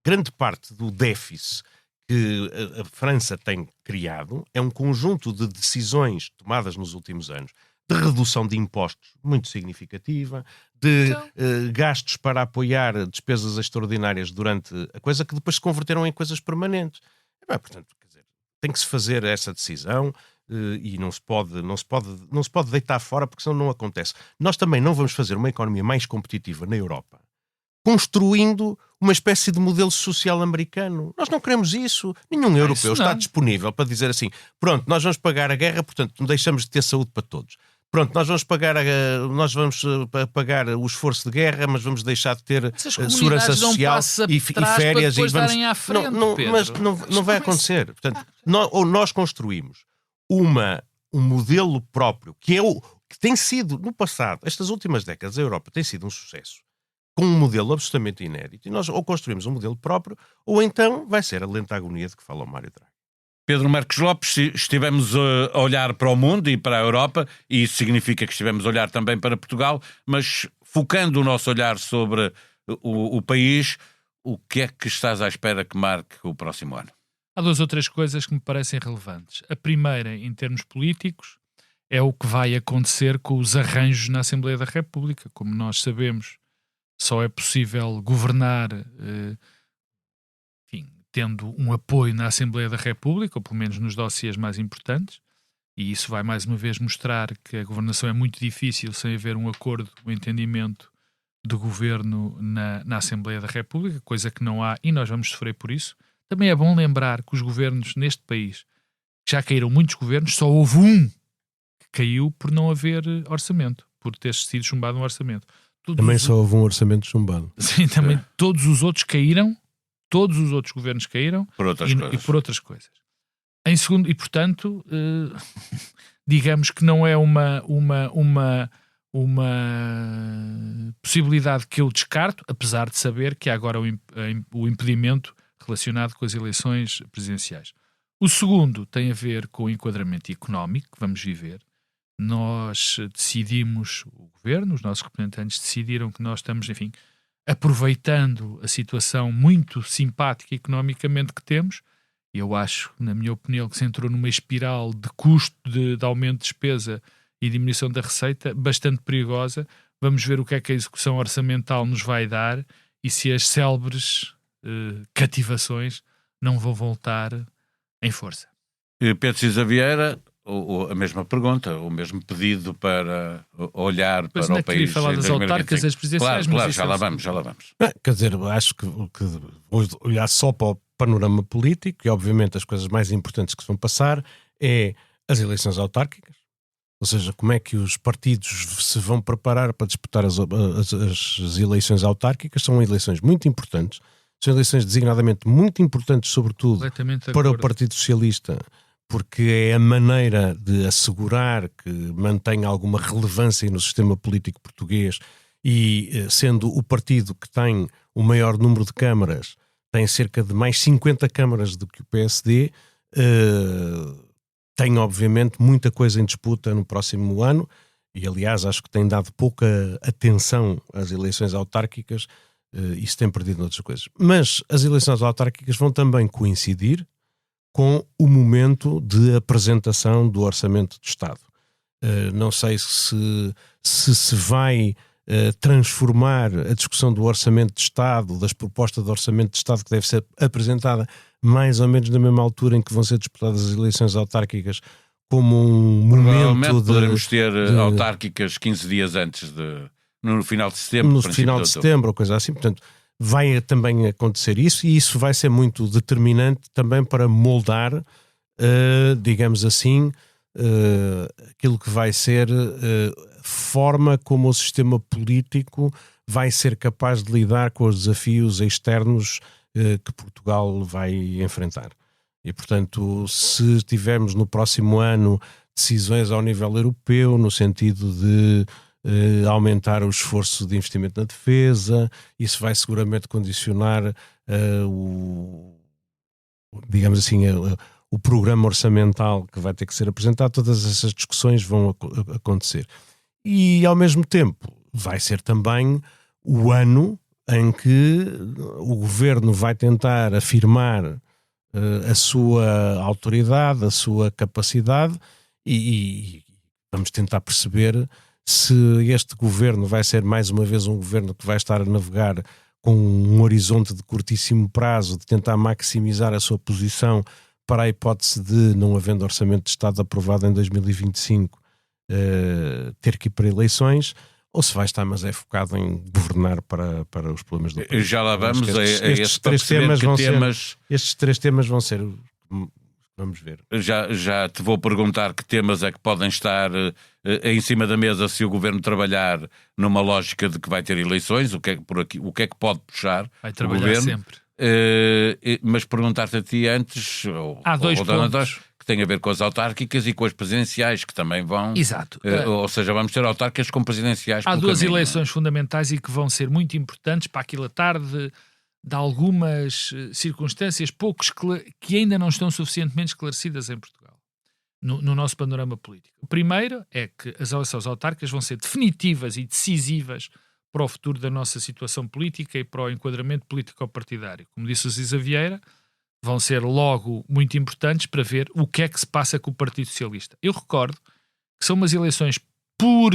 grande parte do déficit que a França tem criado é um conjunto de decisões tomadas nos últimos anos, de redução de impostos muito significativa, de gastos para apoiar despesas extraordinárias durante a coisa, que depois se converteram em coisas permanentes. Portanto, quer dizer, tem que se fazer essa decisão e não se pode deitar fora, porque senão não acontece. Nós também não vamos fazer uma economia mais competitiva na Europa construindo uma espécie de modelo social americano. Nós não queremos isso. Nenhum europeu está disponível para dizer assim: pronto, nós vamos pagar a guerra, portanto não deixamos de ter saúde para todos. Pronto, nós vamos pagar o esforço de guerra, mas vamos deixar de ter segurança social e férias. E vamos... à frente, mas não vai acontecer. Portanto, ou nós construímos um modelo próprio, que tem sido, no passado, estas últimas décadas, a Europa tem sido um sucesso. com um modelo absolutamente inédito. E nós ou construímos um modelo próprio, ou então vai ser a lenta agonia de que fala o Mário Draghi. Pedro Marcos Lopes, estivemos a olhar para o mundo e para a Europa, e isso significa que estivemos a olhar também para Portugal, mas focando o nosso olhar sobre o país, o que é que estás à espera que marque o próximo ano? Há 2 ou 3 coisas que me parecem relevantes. A primeira, em termos políticos, é o que vai acontecer com os arranjos na Assembleia da República. Como nós sabemos, só é possível governar tendo um apoio na Assembleia da República, ou pelo menos nos dossiês mais importantes, e isso vai mais uma vez mostrar que a governação é muito difícil sem haver um acordo, um entendimento de governo na Assembleia da República, coisa que não há, e nós vamos sofrer por isso. Também é bom lembrar que os governos neste país, já caíram muitos governos, só houve um que caiu por não haver orçamento, por ter sido chumbado um orçamento. Também só houve um orçamento chumbado. Sim, também todos os outros caíram, todos os outros governos caíram por outras e por outras coisas. Em segundo, e portanto, digamos que não é uma possibilidade que eu descarto, apesar de saber que há agora o impedimento relacionado com as eleições presidenciais. O segundo tem a ver com o enquadramento económico que vamos viver. Nós decidimos, o governo, os nossos representantes decidiram que nós estamos, enfim, aproveitando a situação muito simpática economicamente que temos. Eu acho, na minha opinião, que se entrou numa espiral de custo, de aumento de despesa e diminuição da receita bastante perigosa. Vamos ver o que é que a execução orçamental nos vai dar e se as célebres cativações não vão voltar em força. Pedro Cisa Vieira, a mesma pergunta, o mesmo pedido para olhar pois para o país. Queria falar das autárquicas, das presidenciais. Claro, já lá vamos. Quer dizer, acho que olhar só para o panorama político, e obviamente as coisas mais importantes que se vão passar é as eleições autárquicas, ou seja, como é que os partidos se vão preparar para disputar as eleições autárquicas. São eleições muito importantes, são eleições designadamente muito importantes, sobretudo para o Partido Socialista, porque é a maneira de assegurar que mantenha alguma relevância no sistema político português e, sendo o partido que tem o maior número de câmaras, tem cerca de mais 50 câmaras do que o PSD, tem obviamente muita coisa em disputa no próximo ano e, aliás, acho que tem dado pouca atenção às eleições autárquicas e se tem perdido noutras coisas. Mas as eleições autárquicas vão também coincidir com o momento de apresentação do Orçamento de Estado. Não sei se vai transformar a discussão do Orçamento de Estado, das propostas de Orçamento de Estado que deve ser apresentada mais ou menos na mesma altura em que vão ser disputadas as eleições autárquicas, como um momento de... Poderemos ter autárquicas 15 dias antes no final de setembro. No final de setembro, ou coisa assim, portanto... Vai também acontecer isso, e isso vai ser muito determinante também para moldar, digamos assim, aquilo que vai ser a forma como o sistema político vai ser capaz de lidar com os desafios externos que Portugal vai enfrentar. E, portanto, se tivermos no próximo ano decisões ao nível europeu, no sentido de aumentar o esforço de investimento na defesa, isso vai seguramente condicionar digamos assim, o programa orçamental que vai ter que ser apresentado. Todas essas discussões vão acontecer. E, ao mesmo tempo, vai ser também o ano em que o governo vai tentar afirmar a sua autoridade, a sua capacidade, e vamos tentar perceber se este governo vai ser mais uma vez um governo que vai estar a navegar com um horizonte de curtíssimo prazo, de tentar maximizar a sua posição para a hipótese de, não havendo orçamento de Estado aprovado em 2025, ter que ir para eleições, ou se vai estar, mas é focado em governar para os problemas do país. Já lá vamos estes três temas vão ser... Estes três temas vão ser... Vamos ver. Já te vou perguntar que temas é que podem estar em cima da mesa se o governo trabalhar numa lógica de que vai ter eleições, o que é que pode puxar vai trabalhar o governo. Sempre. Mas perguntar-te a ti antes, há dois pontos. que tem a ver com as autárquicas e com as presidenciais, que também vão... Exato. Ou seja, vamos ter autárquicas com presidenciais. Há duas caminho, eleições fundamentais e que vão ser muito importantes para aquilatar de algumas circunstâncias que ainda não estão suficientemente esclarecidas em Portugal, no nosso panorama político. O primeiro é que as eleições autárquicas vão ser definitivas e decisivas para o futuro da nossa situação política e para o enquadramento político-partidário. Como disse o Ziza Vieira, vão ser logo muito importantes para ver o que é que se passa com o Partido Socialista. Eu recordo que são umas eleições por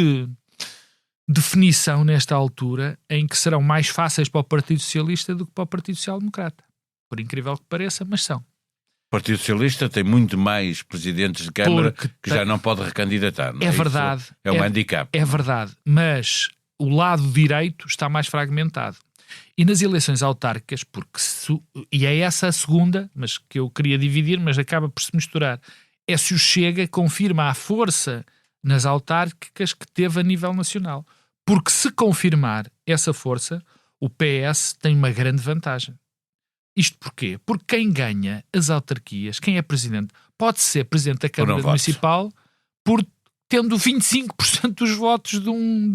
definição nesta altura em que serão mais fáceis para o Partido Socialista do que para o Partido Social Democrata. Por incrível que pareça, mas são. O Partido Socialista tem muito mais presidentes de Câmara que já não pode recandidatar. Não é? É verdade. Isso é um handicap. É verdade, mas o lado direito está mais fragmentado. E nas eleições autárquicas, e é essa a segunda, mas que eu queria dividir, mas acaba por se misturar, é se o Chega confirma a força nas autárquicas que teve a nível nacional. Porque se confirmar essa força, o PS tem uma grande vantagem. Isto porquê? Porque quem ganha as autarquias, quem é presidente, pode ser presidente da Câmara Municipal por tendo 25% dos votos de um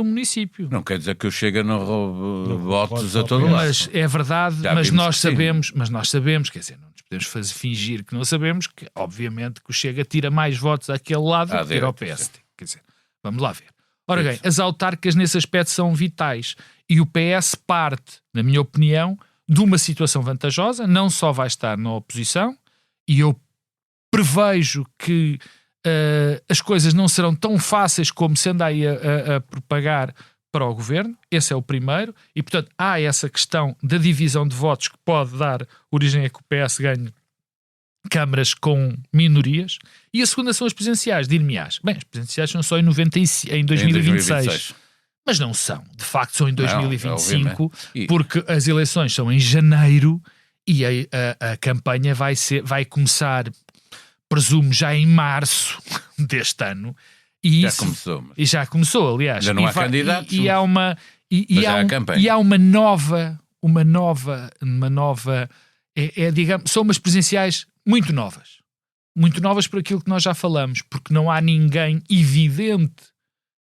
município. Não quer dizer que o Chega não roube votos a todo lado. Mas é verdade, mas nós sabemos, quer dizer, não nos podemos fingir que não sabemos, que obviamente que o Chega tira mais votos àquele lado do que tira ao PSD. Quer dizer, vamos lá ver. Ora bem, as autárquicas nesse aspecto são vitais e o PS parte, na minha opinião, de uma situação vantajosa, não só vai estar na oposição, e eu prevejo que as coisas não serão tão fáceis como se anda aí a propagar para o governo. Esse é o primeiro, e portanto há essa questão da divisão de votos que pode dar origem a que o PS ganhe câmaras com minorias. E a segunda são as presidenciais. Dir-me-ás, bem, as presidenciais são só em 2026. Mas não são. De facto são em 2025, porque as eleições são em janeiro e a campanha vai começar, presumo, já em março deste ano. E já começou. E já começou, aliás. Já não há candidatos. E há uma nova digamos, são umas presidenciais muito novas por aquilo que nós já falamos, porque não há ninguém evidente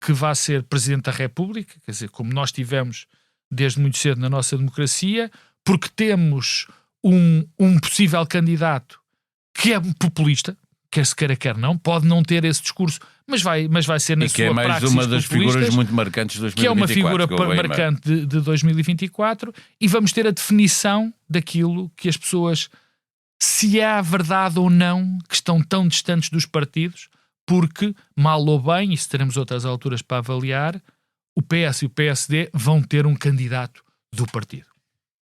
que vá ser Presidente da República, quer dizer, como nós tivemos desde muito cedo na nossa democracia, porque temos um possível candidato que é populista, quer se queira, quer não, pode não ter esse discurso, mas vai ser na sua praxis populista. E que é mais uma das figuras muito marcantes de 2024. Que é uma figura marcante de 2024, e vamos ter a definição daquilo que as pessoas, se há verdade ou não, que estão tão distantes dos partidos, porque, mal ou bem, e se teremos outras alturas para avaliar, o PS e o PSD vão ter um candidato do partido.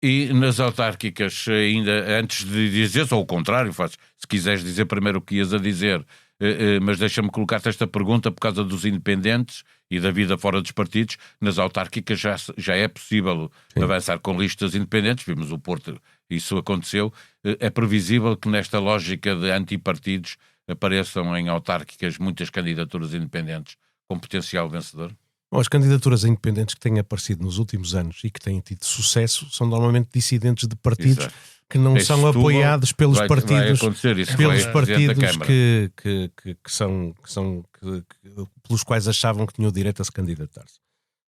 E nas autárquicas, ainda antes de dizer, ou ao contrário, se quiseres dizer primeiro o que ias a dizer, mas deixa-me colocar-te esta pergunta por causa dos independentes e da vida fora dos partidos. Nas autárquicas já é possível avançar com listas independentes, vimos o Porto, isso aconteceu. É previsível que nesta lógica de antipartidos apareçam em autárquicas muitas candidaturas independentes com potencial vencedor? Bom, as candidaturas independentes que têm aparecido nos últimos anos e que têm tido sucesso são normalmente dissidentes de partidos. Exato. Que não são apoiados pelos partidos, pelos quais achavam que tinham o direito a se candidatar-se.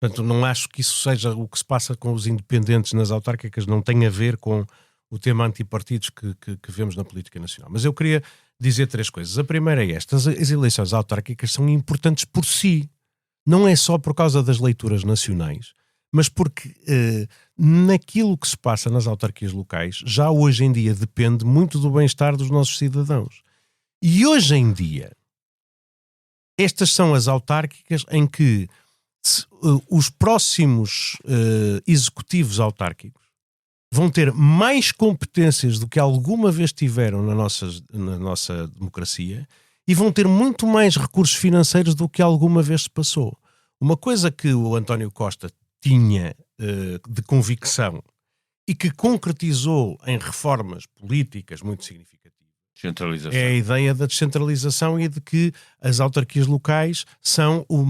Portanto, não acho que isso seja o que se passa com os independentes nas autárquicas, não tem a ver com o tema antipartidos que vemos na política nacional. Mas eu queria dizer três coisas. A primeira é esta: as eleições autárquicas são importantes por si. Não é só por causa das leituras nacionais, mas porque naquilo que se passa nas autarquias locais, já hoje em dia depende muito do bem-estar dos nossos cidadãos. E hoje em dia, estas são as autárquicas em que os próximos executivos autárquicos vão ter mais competências do que alguma vez tiveram na nossa democracia e vão ter muito mais recursos financeiros do que alguma vez se passou. Uma coisa que o António Costa tinha de convicção e que concretizou em reformas políticas muito significativas é a ideia da descentralização e de que as autarquias locais são o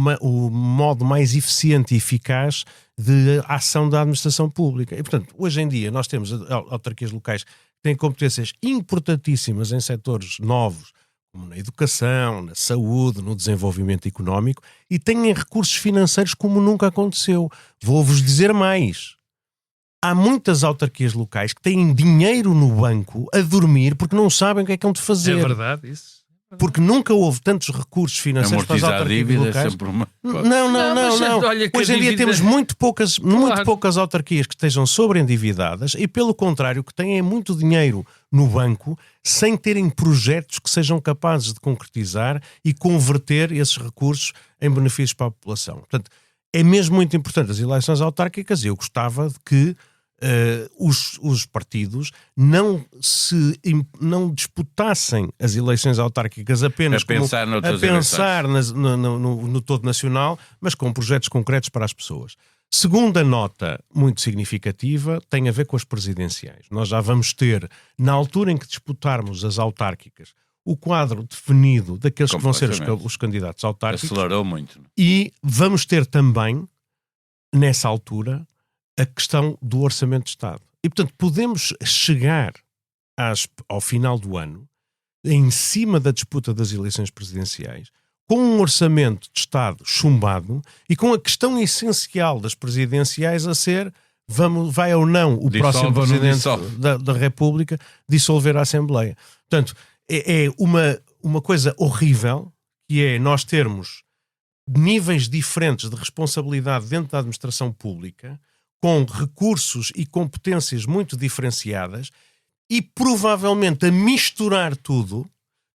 modo mais eficiente e eficaz de ação da administração pública. E, portanto, hoje em dia nós temos autarquias locais que têm competências importantíssimas em setores novos, como na educação, na saúde, no desenvolvimento económico, e têm recursos financeiros como nunca aconteceu. Vou-vos dizer mais. Há muitas autarquias locais que têm dinheiro no banco a dormir porque não sabem o que é que hão de fazer. É verdade isso. Porque nunca houve tantos recursos financeiros para as autarquias locais. Sempre uma... Não. Olha, Hoje em dia temos muito poucas autarquias que estejam sobreendividadas e, pelo contrário, que têm muito dinheiro no banco sem terem projetos que sejam capazes de concretizar e converter esses recursos em benefícios para a população. Portanto, é mesmo muito importante as eleições autárquicas e eu gostava de que os partidos não disputassem as eleições autárquicas apenas a pensar no todo nacional, mas com projetos concretos para as pessoas. Segunda nota muito significativa tem a ver com as presidenciais. Nós já vamos ter, na altura em que disputarmos as autárquicas, o quadro definido daqueles que vão ser os candidatos autárquicos. Acelerou muito. E vamos ter também, nessa altura, a questão do Orçamento de Estado. E, portanto, podemos chegar ao final do ano, em cima da disputa das eleições presidenciais, com um Orçamento de Estado chumbado e com a questão essencial das presidenciais a ser vai ou não o próximo Presidente da República dissolver a Assembleia. Portanto, é uma coisa horrível, que é nós termos níveis diferentes de responsabilidade dentro da administração pública, com recursos e competências muito diferenciadas e provavelmente a misturar tudo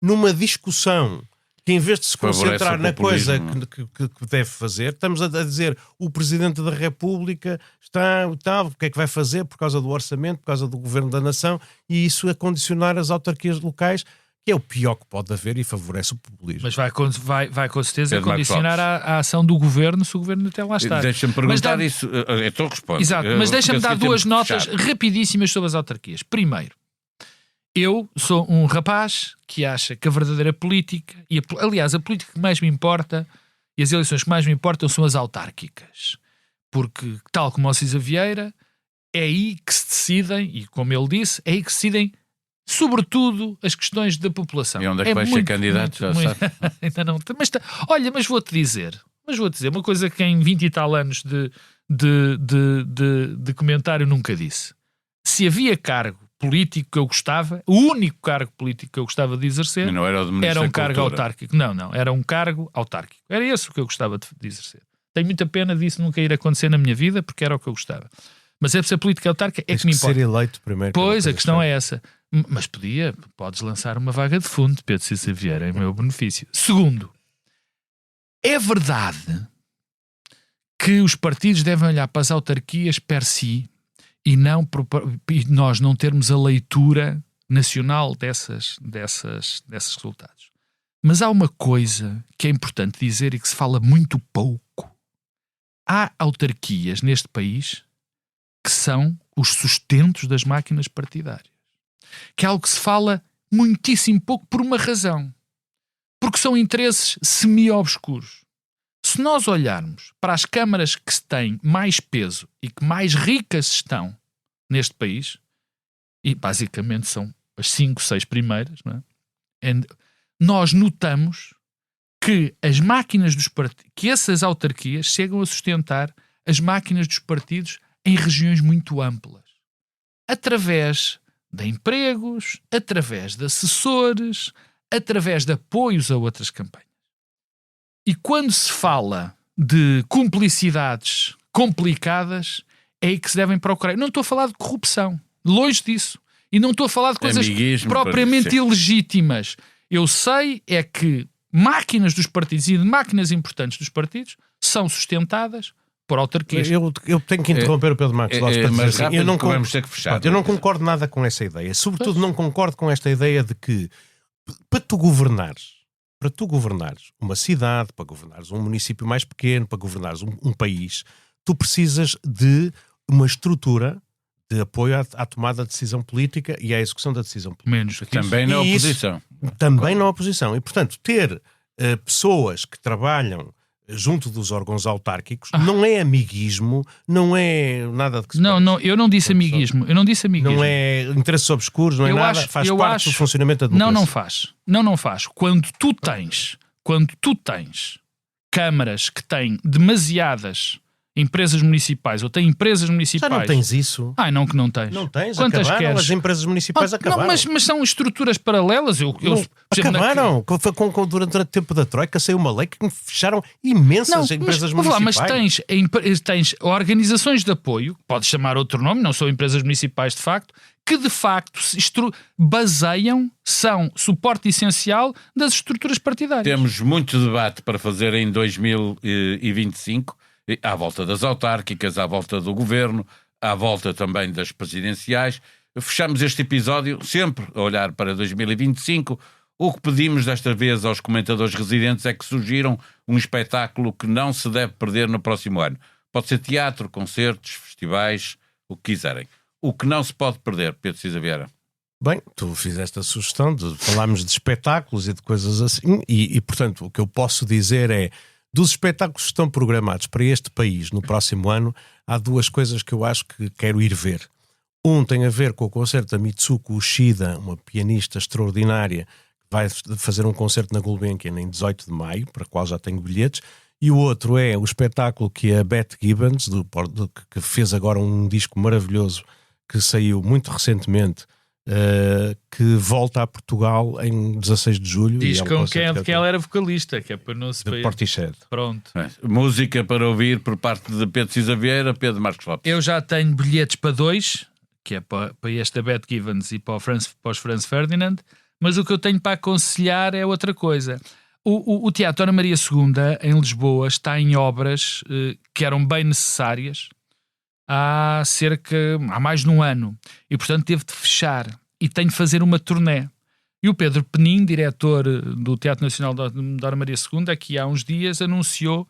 numa discussão que, em vez de se concentrar na coisa que deve fazer, estamos a dizer o Presidente da República está o que é que vai fazer por causa do orçamento, por causa do Governo da Nação, e isso a condicionar as autarquias locais, que é o pior que pode haver e favorece o populismo. Mas vai com certeza condicionar a ação do Governo, se o Governo até lá está. Deixa-me perguntar isso, então respondo. Exato, mas deixa-me dar duas notas rapidíssimas sobre as autarquias. Primeiro, eu sou um rapaz que acha que a verdadeira política, e aliás a política que mais me importa e as eleições que mais me importam são as autárquicas. Porque, tal como o Cisa Vieira, é aí que se decidem, e como ele disse, é aí que se decidem sobretudo as questões da população. E onde é que vai ser candidato? Ainda não. Mas vou-te dizer uma coisa que em 20 e tal anos de comentário nunca disse. Se havia cargo político que eu gostava, o único cargo político que eu gostava de exercer era um cargo autárquico. Não, era um cargo autárquico. Era esse o que eu gostava de exercer. Tenho muita pena disso nunca ir acontecer na minha vida, porque era o que eu gostava. Mas é por ser política autárquica é que me importa. Ser eleito primeiro. Pois, a questão é essa. Mas podes lançar uma vaga de fundo, Pedro Cisa Vieira, em meu benefício. Segundo, é verdade que os partidos devem olhar para as autarquias per si e nós não termos a leitura nacional desses resultados. Mas há uma coisa que é importante dizer e que se fala muito pouco. Há autarquias neste país que são os sustentos das máquinas partidárias. Que é algo que se fala muitíssimo pouco por uma razão. Porque são interesses semi-obscuros. Se nós olharmos para as câmaras que têm mais peso e que mais ricas estão neste país, e basicamente são as 5, 6 primeiras, não é? Nós notamos que as máquinas dos partidos, que essas autarquias chegam a sustentar as máquinas dos partidos em regiões muito amplas. Através de empregos, através de assessores, através de apoios a outras campanhas. E quando se fala de cumplicidades complicadas, é aí que se devem procurar. Eu não estou a falar de corrupção, longe disso. E não estou a falar de coisas propriamente ilegítimas. Eu sei é que máquinas dos partidos e máquinas importantes dos partidos são sustentadas por autarquias. Eu tenho que interromper o Pedro Marcos Lopes para dizer assim, eu não concordo nada com essa ideia. Sobretudo não concordo com esta ideia de que para tu governares uma cidade, para governares um município mais pequeno, para governares um país, tu precisas de uma estrutura de apoio à tomada de decisão política e à execução da decisão política. Menos que também na oposição. Também na oposição. E, portanto, ter pessoas que trabalham junto dos órgãos autárquicos, não é amiguismo, não é nada de que se Não, eu não disse amiguismo. Não é interesses obscuros, não é nada, faz parte do funcionamento da democracia. Não faz. Quando tu tens câmaras que têm demasiadas empresas municipais, ou têm empresas municipais... Já não tens isso? Não que não tens. Não tens, quantas acabaram, queres? as empresas municipais acabaram. Mas são estruturas paralelas. Acabaram. Durante o tempo da Troika saiu uma lei que fecharam imensas empresas municipais. Mas tens organizações de apoio, podes chamar outro nome, não são empresas municipais de facto, que de facto são suporte essencial das estruturas partidárias. Temos muito debate para fazer em 2025, à volta das autárquicas, à volta do governo, à volta também das presidenciais. Fechamos este episódio sempre a olhar para 2025. O que pedimos desta vez aos comentadores residentes é que sugiram um espetáculo que não se deve perder no próximo ano. Pode ser teatro, concertos, festivais, o que quiserem. O que não se pode perder, Pedro Cisa Vieira? Bem, tu fizeste a sugestão de falarmos de espetáculos e de coisas assim, e portanto o que eu posso dizer é, dos espetáculos que estão programados para este país no próximo ano, há duas coisas que eu acho que quero ir ver. Um tem a ver com o concerto da Mitsuko Ushida, uma pianista extraordinária, que vai fazer um concerto na Gulbenkian em 18 de maio, para o qual já tenho bilhetes, e o outro é o espetáculo que a Beth Gibbons, que fez agora um disco maravilhoso, que saiu muito recentemente, que volta a Portugal em 16 de julho. Diz com quem ela era vocalista, que é para não se de Portishead. Pronto. Música para ouvir por parte de Pedro Cisa Vieira, Pedro Marcos Lopes. Eu já tenho bilhetes para dois, que é para esta Beth Gibbons e para os Franz Ferdinand, mas o que eu tenho para aconselhar é outra coisa. O Teatro Ana Maria II, em Lisboa, está em obras que eram bem necessárias há mais de um ano, e portanto teve de fechar e tem de fazer uma turnê. E o Pedro Penin, diretor do Teatro Nacional da Ana Maria II, aqui há uns dias anunciou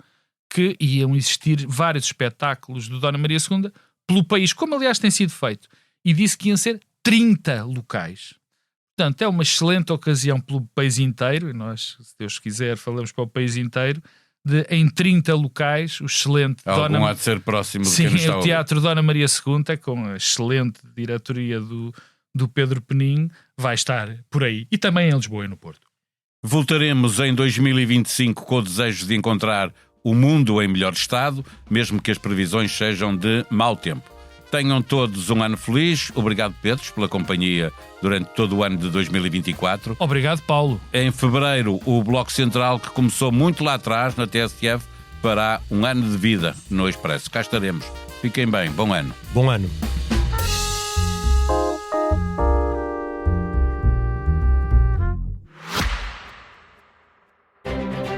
que iam existir vários espetáculos do Dona Maria II pelo país, como aliás tem sido feito, e disse que iam ser 30 locais. Portanto, é uma excelente ocasião pelo país inteiro, e nós, se Deus quiser, falamos para o país inteiro, em 30 locais, o excelente Algum há de ser próximo de quem nos está o Teatro Dona Maria II, com a excelente diretoria do Pedro Penin, vai estar por aí. E também em Lisboa e no Porto. Voltaremos em 2025 com o desejo de encontrar o mundo em melhor estado, mesmo que as previsões sejam de mau tempo. Tenham todos um ano feliz. Obrigado, Pedro, pela companhia durante todo o ano de 2024. Obrigado, Paulo. Em fevereiro, o Bloco Central, que começou muito lá atrás, na TSF, fará um ano de vida no Expresso. Cá estaremos. Fiquem bem. Bom ano. Bom ano.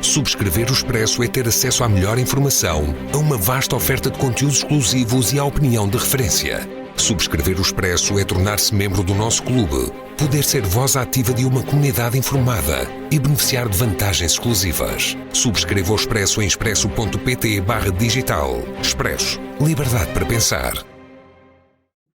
Subscrever o Expresso é ter acesso à melhor informação, a uma vasta oferta de conteúdos exclusivos e à opinião de referência. Subscrever o Expresso é tornar-se membro do nosso clube, poder ser voz ativa de uma comunidade informada e beneficiar de vantagens exclusivas. Subscreva o Expresso em expresso.pt/digital. Expresso. Liberdade para pensar.